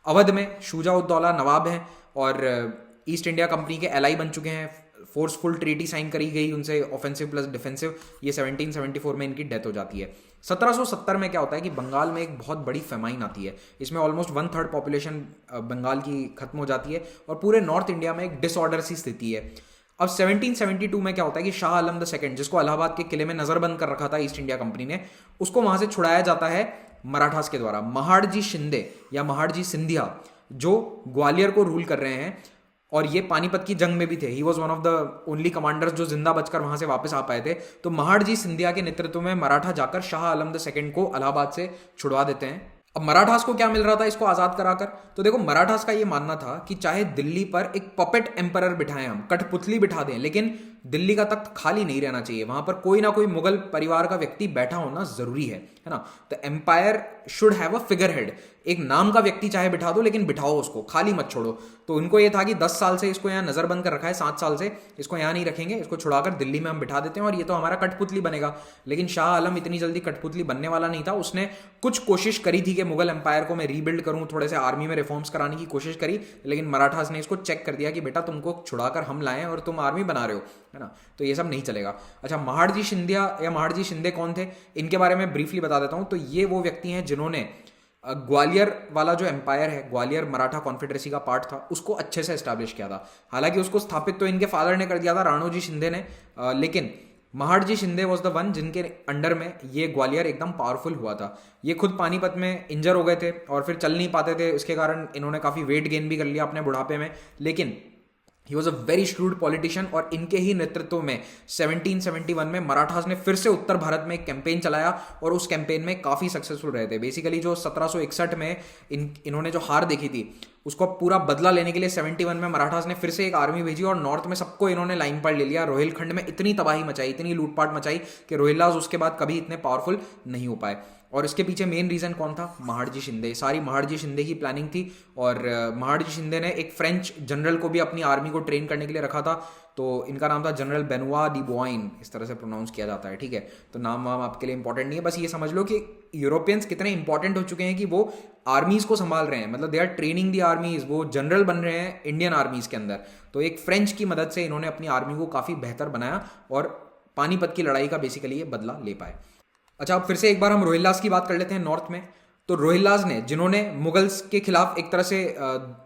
अवध में शुजा उद दौला नवाब हैं और ईस्ट इंडिया कंपनी के एलाई बन चुके हैं। फोर्सफुल ट्रीटी साइन करी गई उनसे, ऑफेंसिव प्लस डिफेंसिव। ये 1774 में इनकी डेथ हो जाती है। 1770 में क्या होता है कि बंगाल में एक बहुत बड़ी फेमाइन आती है। इसमें ऑलमोस्ट 1/3 पॉपुलेशन बंगाल की खत्म हो जाती है और पूरे नॉर्थ इंडिया में एक डिसऑर्डर सी स्थिति है। अब 1772 में क्या होता है कि शाह आलम द सेकंड, जिसको इलाहाबाद के किले में नजरबंद कर रखा था ईस्ट इंडिया कंपनी ने, उसको वहां से छुड़ाया जाता है मराठास के द्वारा। महाड़जी शिंदे या महाड़जी सिंधिया, जो ग्वालियर को रूल कर रहे हैं और ये पानीपत की जंग में भी थे, he was one of the only commanders जो जिंदा बचकर वहां से वापस आ पाए थे। तो महाड़जी सिंधिया के नेतृत्व में मराठा जाकर शाह आलम द सेकंड को इलाहाबाद से छुड़वा देते हैं। अब मराठास को क्या मिल रहा था इसको आजाद कराकर? तो देखो, मराठास का ये मानना था कि चाहे दिल्ली पर एक पपेट एम्परर बिठाएं, हम कठपुतली बिठा दें, लेकिन दिल्ली का तख्त खाली नहीं रहना चाहिए, वहां पर कोई ना कोई मुगल परिवार का व्यक्ति बैठा होना जरूरी है ना। तो empire should have a figurehead, एक नाम का व्यक्ति चाहे बिठा दो, लेकिन बिठाओ उसको, खाली मत छोड़ो। तो उनको ये था कि 10 साल से इसको यहाँ नजरबंद कर रखा है, 7 साल से इसको यहाँ नहीं रखेंगे, इसको छुड़ाकर दिल्ली में हम बिठा देते हैं और ये तो हमारा कठपुतली बनेगा। लेकिन शाह आलम इतनी जल्दी कठपुतली बनने वाला नहीं था। उसने कुछ कोशिश करी थी कि मुगल एम्पायर को मैं रीबिल्ड करूं, थोड़े से आर्मी में रिफॉर्म्स कराने की कोशिश करी, लेकिन मराठास ने इसको चेक कर दिया कि बेटा तुमको छुड़ाकर हम लाए और तुम आर्मी बना रहे हो, है ना, तो ये सब नहीं चलेगा। अच्छा, महाड़जी शिंदिया या महाड़जी शिंदे कौन थे? इनके बारे में ब्रीफली बता देता हूं। तो ये वो व्यक्ति हैं जिन्होंने ग्वालियर वाला जो एम्पायर है, ग्वालियर मराठा कॉन्फेडरेसी का पार्ट था, उसको अच्छे से एस्टैब्लिश किया था। हालांकि उसको स्थापित तो इनके फादर ने कर दिया था, राणोजी शिंदे ने, लेकिन Mahadji Shinde was the one जिनके अंडर में ये ग्वालियर एकदम पावरफुल हुआ था। ये खुद पानीपत में इंजर हो गए थे और फिर चल नहीं पाते थे, उसके कारण इन्होंने काफ़ी वेट गेन भी कर लिया अपने बुढ़ापे में, लेकिन he was a very shrewd politician. और इनके ही नेतृत्व में 1771 में मराठास ने फिर से उत्तर भारत में एक कैंपेन चलाया और उस कैंपेन में काफ़ी सक्सेसफुल रहे थे। बेसिकली जो 1761 में इन्होंने जो हार देखी थी उसको पूरा बदला लेने के लिए 71 में मराठास ने फिर से एक आर्मी भेजी और नॉर्थ में सबको इन्होंने लाइन पर ले लिया। रोहिलखंड में इतनी तबाही मचाई, इतनी लूटपाट मचाई कि रोहिल्लास उसके बाद कभी इतने पावरफुल नहीं हो पाए। और इसके पीछे मेन रीजन कौन था? महाडजी शिंदे। सारी महाडजी शिंदे की प्लानिंग थी। और महाडजी शिंदे ने एक फ्रेंच जनरल को भी अपनी आर्मी को ट्रेन करने के लिए रखा था, तो इनका नाम था जनरल बेनुआ दी बोआइन, इस तरह से प्रोनाउंस किया जाता है, ठीक है। तो नाम वाम आपके लिए इंपॉर्टेंट नहीं है, बस ये समझ लो कि यूरोपियंस कितने इंपॉर्टेंट हो चुके हैं कि वो आर्मीज को संभाल रहे हैं, मतलब दे आर ट्रेनिंग दी आर्मीज, वो जनरल बन रहे हैं इंडियन आर्मीज के अंदर। तो एक फ्रेंच की मदद से इन्होंने अपनी आर्मी को काफ़ी बेहतर बनाया और पानीपत की लड़ाई का बेसिकली ये बदला ले पाए। अच्छा, अब फिर से एक बार हम रोहिल्लास की बात कर लेते हैं नॉर्थ में। तो रोहिल्लास ने, जिन्होंने मुगल्स के खिलाफ एक तरह से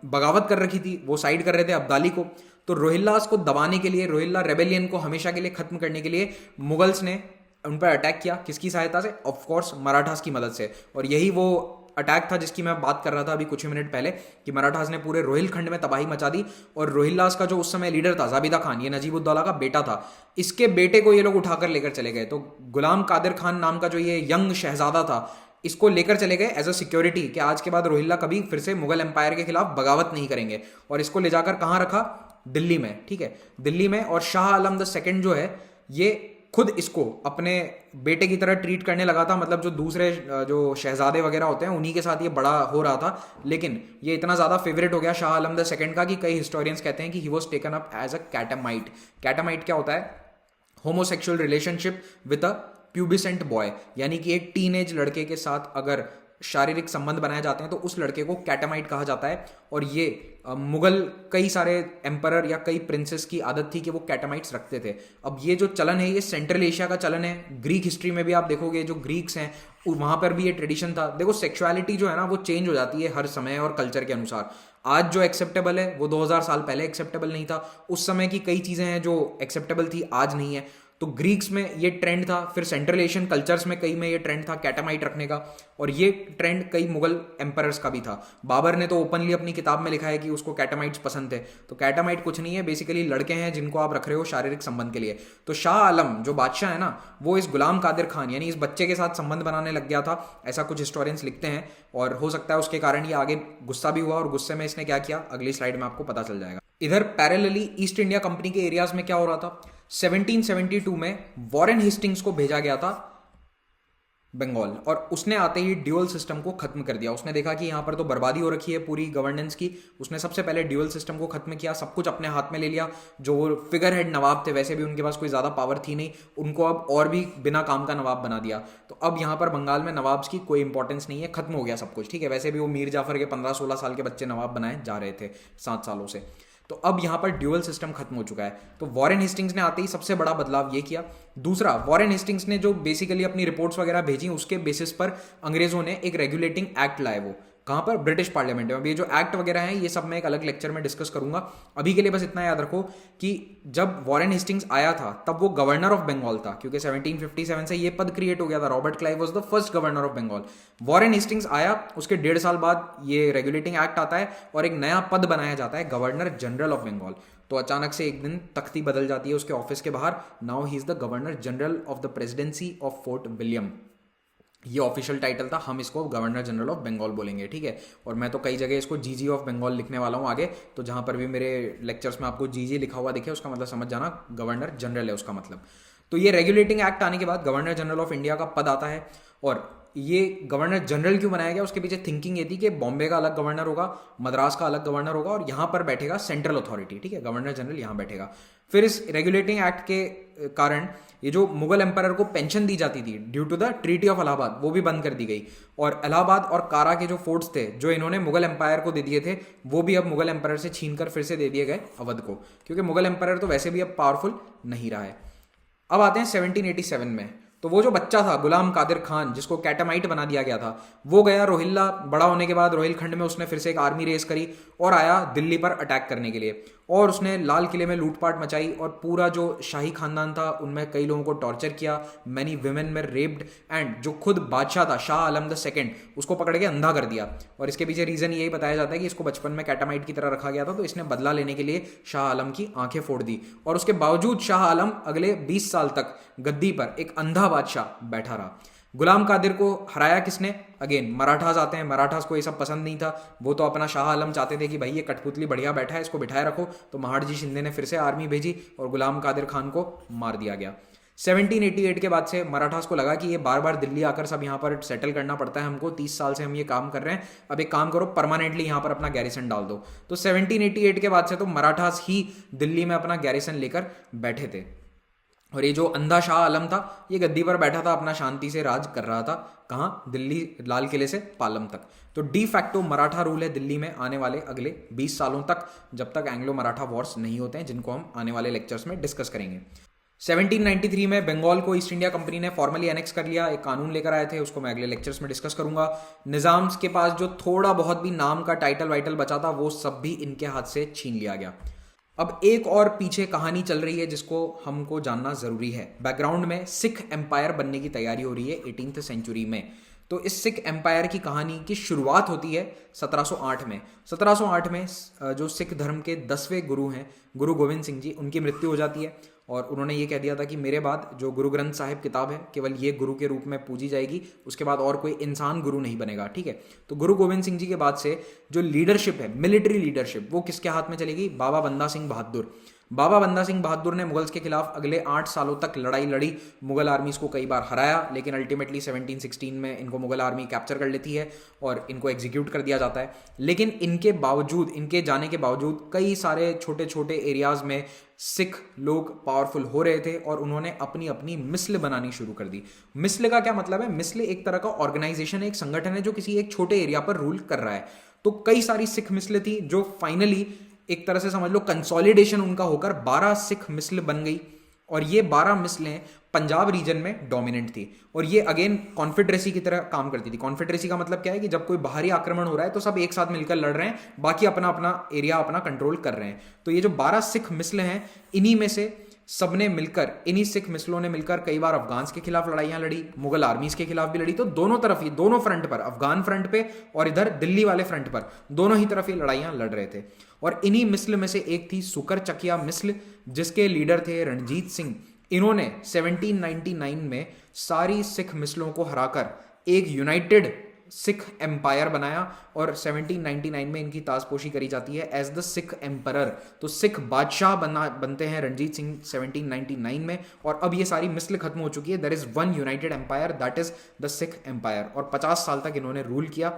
बगावत कर रखी थी, वो साइड कर रहे थे अब्दाली को, तो रोहिल्लास को दबाने के लिए, रोहिल्ला रेबेलियन को हमेशा के लिए खत्म करने के लिए मुगल्स ने उन पर अटैक किया। किसकी सहायता से? ऑफ कोर्स मराठास की मदद से। और यही वो अटैक था जिसकी मैं बात कर रहा था अभी कुछ मिनट पहले, कि मराठास ने पूरे रोहिलखंड में तबाही मचा दी। और रोहिल्लास का जो उस समय लीडर था जाबिदा खान, ये नजीबुद्दौला का बेटा था, इसके बेटे को ये लोग उठाकर लेकर चले गए। तो गुलाम कादिर खान नाम का जो ये यंग शहजादा था, इसको लेकर चले गए एज अ सिक्योरिटी, कि आज के बाद रोहिल्ला कभी फिर से मुगल एम्पायर के खिलाफ बगावत नहीं करेंगे। और इसको ले जाकर कहाँ रखा? दिल्ली में, ठीक है, दिल्ली में। और शाह आलम द सेकंड जो है, ये खुद इसको अपने बेटे की तरह ट्रीट करने लगा था। मतलब जो दूसरे जो शहजादे वगैरह होते हैं उन्हीं के साथ ये बड़ा हो रहा था, लेकिन ये इतना ज़्यादा फेवरेट हो गया शाह आलम द सेकंड का कि कई हिस्टोरियंस कहते हैं कि he was taken up as a catamite. Catamite क्या होता है? Homosexual relationship with a pubescent boy, यानी कि एक टीनेज लड़के के साथ अगर शारीरिक संबंध बनाए जाते हैं तो उस लड़के को कैटामाइट कहा जाता है। और ये मुगल कई सारे एम्परर या कई प्रिंसेस की आदत थी कि वो कैटामाइट्स रखते थे। अब ये जो चलन है ये सेंट्रल एशिया का चलन है। ग्रीक हिस्ट्री में भी आप देखोगे, जो ग्रीक्स हैं वहाँ पर भी ये ट्रेडिशन था। देखो, सेक्सुअलिटी जो है ना वो चेंज हो जाती है हर समय और कल्चर के अनुसार। आज जो एक्सेप्टेबल है वो 2000 साल पहले एक्सेप्टेबल नहीं था। उस समय की कई चीज़ें हैं जो एक्सेप्टेबल थी, आज नहीं है। तो ग्रीक्स में ये ट्रेंड था, फिर सेंट्रल एशियन कल्चर्स में कई में ये ट्रेंड था कैटामाइट रखने का, और ये ट्रेंड कई मुगल एम्परर्स का भी था। बाबर ने तो ओपनली अपनी किताब में लिखा है कि उसको कैटामाइट्स पसंद थे। तो कैटामाइट कुछ नहीं है, बेसिकली लड़के हैं जिनको आप रख रहे हो शारीरिक संबंध के लिए। तो शाह आलम जो बादशाह है ना, वो इस गुलाम कादिर खान यानी इस बच्चे के साथ संबंध बनाने लग गया था, ऐसा कुछ हिस्टोरियंस लिखते हैं। और हो सकता है उसके कारण ये आगे गुस्सा भी हुआ, और गुस्से में इसने क्या किया अगली स्लाइड में आपको पता चल जाएगा। इधर पैरेलली ईस्ट इंडिया कंपनी के एरियाज में क्या हो रहा था? 1772 में वॉरेन हेस्टिंग्स को भेजा गया था बंगाल, और उसने आते ही ड्यूअल सिस्टम को खत्म कर दिया। उसने देखा कि यहाँ पर तो बर्बादी हो रखी है पूरी गवर्नेंस की। उसने सबसे पहले ड्यूअल सिस्टम को खत्म किया, सब कुछ अपने हाथ में ले लिया। जो वो फिगर हेड नवाब थे, वैसे भी उनके पास कोई ज़्यादा पावर थी नहीं, उनको अब और भी बिना काम का नवाब बना दिया। तो अब यहाँ पर बंगाल में नवाब्स की कोई इंपॉर्टेंस नहीं है, खत्म हो गया सब कुछ, ठीक है। वैसे भी वो मीर जाफर के 15-16 साल के बच्चे नवाब बनाए जा रहे थे 7 सालों से। तो अब यहाँ पर ड्यूअल सिस्टम खत्म हो चुका है। तो वॉरेन हेस्टिंग्स ने आते ही सबसे बड़ा बदलाव ये किया। दूसरा, वॉरेन हेस्टिंग्स ने जो बेसिकली अपनी रिपोर्ट्स वगैरह भेजी, उसके बेसिस पर अंग्रेजों ने एक रेगुलेटिंग एक्ट लाए। वो कहाँ पर? ब्रिटिश पार्लियामेंट में। अब ये जो एक्ट वगैरह हैं ये सब मैं एक अलग लेक्चर में डिस्कस करूंगा। अभी के लिए बस इतना याद रखो कि जब वॉरेन हेस्टिंग्स आया था तब वो गवर्नर ऑफ बंगाल था, क्योंकि 1757 से ये पद क्रिएट हो गया था। Robert Clive was the first governor of Bengal. Warren Hastings आया, उसके 1.5 साल बाद ये रेगुलेटिंग एक्ट आता है और एक नया पद बनाया जाता है, गवर्नर जनरल ऑफ बंगाल। तो अचानक से एक दिन तख्ती बदल जाती है उसके ऑफिस के बाहर। Now he is the governor general of the presidency of fort William. ये ऑफिशियल टाइटल था, हम इसको गवर्नर जनरल ऑफ बंगाल बोलेंगे, ठीक है। और मैं तो कई जगह इसको जीजी ऑफ बंगाल लिखने वाला हूँ आगे, तो जहाँ पर भी मेरे लेक्चर्स में आपको जीजी लिखा हुआ दिखे उसका मतलब समझ जाना गवर्नर जनरल है उसका मतलब। तो ये रेगुलेटिंग एक्ट आने के बाद गवर्नर जनरल ऑफ इंडिया का पद आता है। और ये गवर्नर जनरल क्यों बनाया गया, उसके पीछे थिंकिंग ये थी कि बॉम्बे का अलग गवर्नर होगा, मद्रास का अलग गवर्नर होगा, और यहाँ पर बैठेगा सेंट्रल अथॉरिटी, ठीक है, गवर्नर जनरल यहाँ बैठेगा। फिर इस रेगुलेटिंग एक्ट के कारण ये जो मुगल एम्पायर को पेंशन दी जाती थी due to the treaty of Allahabad, वो भी बंद कर दी गई। और इलाहाबाद और कारा के जो फोर्ट्स थे जो इन्होंने मुगल एम्पायर को दे दिए थे, वो भी अब मुगल एम्पायर से छीनकर फिर से दे दिए गए अवध को, क्योंकि मुगल एम्पायर तो वैसे भी अब पावरफुल नहीं रहा है। अब आते हैं 1787 में। तो वो जो बच्चा था गुलाम कादिर खान, जिसको कैटामाइट बना दिया गया था, वो गया रोहिल्ला। बड़ा होने के बाद रोहिलखंड में उसने फिर से एक आर्मी रेस करी और आया दिल्ली पर अटैक करने के लिए, और उसने लाल किले में लूटपाट मचाई और पूरा जो शाही खानदान था उनमें कई लोगों को टॉर्चर किया, मैनी विमेन में रेप्ड, एंड जो खुद बादशाह था शाह आलम द सेकंड, उसको पकड़ के अंधा कर दिया। और इसके पीछे रीजन यही बताया जाता है कि इसको बचपन में कैटामाइट की तरह रखा गया था, तो इसने बदला लेने के लिए शाह आलम की आंखें फोड़ दी। और उसके बावजूद शाह आलम अगले 20 साल तक गद्दी पर एक अंधा बादशाह बैठा रहा। गुलाम कादिर को हराया किसने? अगेन मराठास आते हैं। मराठास को ये सब पसंद नहीं था, वो तो अपना शाह आलम चाहते थे कि भाई ये कठपुतली बढ़िया बैठा है, इसको बिठाए रखो। तो महादजी शिंदे ने फिर से आर्मी भेजी और गुलाम कादिर खान को मार दिया गया। 1788 के बाद से मराठास को लगा कि ये बार बार दिल्ली आकर सब यहाँ पर सेटल करना पड़ता है हमको, 30 साल से हम ये काम कर रहे हैं, अब एक काम करो परमानेंटली यहाँ पर अपना गैरिसन डाल दो। तो 1788 के बाद से तो मराठास ही दिल्ली में अपना गैरिसन लेकर बैठे थे। और ये जो अंधा शाह आलम था ये गद्दी पर बैठा था, अपना शांति से राज कर रहा था। कहाँ? दिल्ली, लाल किले से पालम तक। तो डी फैक्टो मराठा रूल है दिल्ली में आने वाले अगले 20 सालों तक, जब तक एंग्लो मराठा वॉर्स नहीं होते हैं, जिनको हम आने वाले लेक्चर्स में डिस्कस करेंगे। 1793 में बंगाल को ईस्ट इंडिया कंपनी ने फॉर्मली एनेक्स कर लिया, एक कानून लेकर आए थे, उसको मैं अगले लेक्चर्स में डिस्कस करूंगा। निजाम के पास जो थोड़ा बहुत भी नाम का टाइटल वाइटल बचा था वो सब भी इनके हाथ से छीन लिया गया। अब एक और पीछे कहानी चल रही है जिसको हमको जानना जरूरी है। बैकग्राउंड में सिख एम्पायर बनने की तैयारी हो रही है 18th सेंचुरी में। तो इस सिख एम्पायर की कहानी की शुरुआत होती है 1708 में। 1708 में जो सिख धर्म के 10वें गुरु हैं गुरु गोविंद सिंह जी, उनकी मृत्यु हो जाती है और उन्होंने ये कह दिया था कि मेरे बाद जो गुरु ग्रंथ साहिब किताब है केवल ये गुरु के रूप में पूजी जाएगी, उसके बाद और कोई इंसान गुरु नहीं बनेगा। ठीक है, तो गुरु गोविंद सिंह जी के बाद से जो लीडरशिप है, मिलिट्री लीडरशिप, वो किसके हाथ में चलेगी? बाबा बंदा सिंह बहादुर। बाबा बंदा सिंह बहादुर ने मुगल्स के खिलाफ अगले 8 सालों तक लड़ाई लड़ी, मुगल आर्मीज को कई बार हराया, लेकिन अल्टीमेटली 1716 में इनको मुगल आर्मी कैप्चर कर लेती है और इनको एग्जीक्यूट कर दिया जाता है। लेकिन इनके बावजूद, इनके जाने के बावजूद कई सारे छोटे छोटे एरियाज में सिख लोग पावरफुल हो रहे थे और उन्होंने अपनी अपनी मिसल बनानी शुरू कर दी। मिसल का क्या मतलब है? मिसल एक तरह का ऑर्गेनाइजेशन है, एक संगठन है जो किसी एक छोटे एरिया पर रूल कर रहा है। तो कई सारी सिख मिसलें थी जो फाइनली एक तरह से समझ लो कंसोलिडेशन उनका होकर 12 सिख मिसल बन गई और ये 12 मिसलें पंजाब रीजन में डोमिनेंट थी और ये अगेन कॉन्फेडरेसी की तरह काम करती थी। कॉन्फेडरेसी का मतलब क्या है कि जब कोई बाहरी आक्रमण हो रहा है तो सब एक साथ मिलकर लड़ रहे हैं, बाकी अपना अपना एरिया अपना कंट्रोल कर रहे हैं। तो ये जो 12 सिख मिसलें हैं, इन्हीं में से सबने मिलकर, इन्हीं सिख मिसलों ने मिलकर कई बार अफगान्स के खिलाफ लड़ाइयां लड़ी, मुगल आर्मीज के खिलाफ भी लड़ी। तो दोनों तरफ ही, दोनों फ्रंट पर, अफगान फ्रंट पे और इधर दिल्ली वाले फ्रंट पर, दोनों ही तरफ ये लड़ाइयां लड़ रहे थे। और इन्हीं मिसल में से एक थी सुकर चकिया मिसल, जिसके लीडर थे रणजीत सिंह। इन्होंने 1799 में सारी सिख मिसलों को हराकर एक यूनाइटेड सिख एम्पायर बनाया और 1799 में इनकी ताजपोशी करी जाती है एज द सिख एम्परर। तो सिख बादशाह बनते हैं रणजीत सिंह 1799 में और अब ये सारी मिसल खत्म हो चुकी है। There is one united empire, that is the Sikh empire. और 50 साल तक इन्होंने रूल किया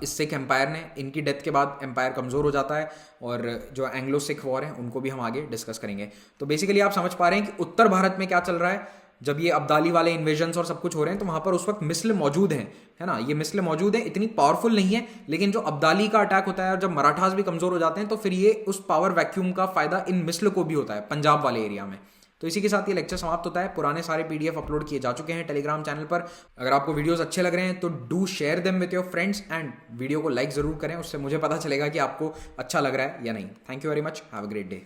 इस सिख एम्पायर ने। इनकी डेथ के बाद एम्पायर कमज़ोर हो जाता है और जो एंग्लो सिख वॉर है उनको भी हम आगे डिस्कस करेंगे। तो बेसिकली आप समझ पा रहे हैं कि उत्तर भारत में क्या चल रहा है। जब ये अब्दाली वाले इन्वेजन्स और सब कुछ हो रहे हैं तो वहां पर उस वक्त मिसल मौजूद हैं, है ना। ये मिसल मौजूद है, इतनी पावरफुल नहीं है, लेकिन जो अब्दाली का अटैक होता है और जब मराठास भी कमज़ोर हो जाते हैं तो फिर ये उस पावर वैक्यूम का फायदा इन मिसल को भी होता है पंजाब वाले एरिया में। तो इसी के साथ ये लेक्चर समाप्त होता है। पुराने सारे पीडीएफ अपलोड किए जा चुके हैं टेलीग्राम चैनल पर। अगर आपको वीडियोस अच्छे लग रहे हैं तो do share them with your friends and video को लाइक जरूर करें, उससे मुझे पता चलेगा कि आपको अच्छा लग रहा है या नहीं। Thank you very much, have a great day.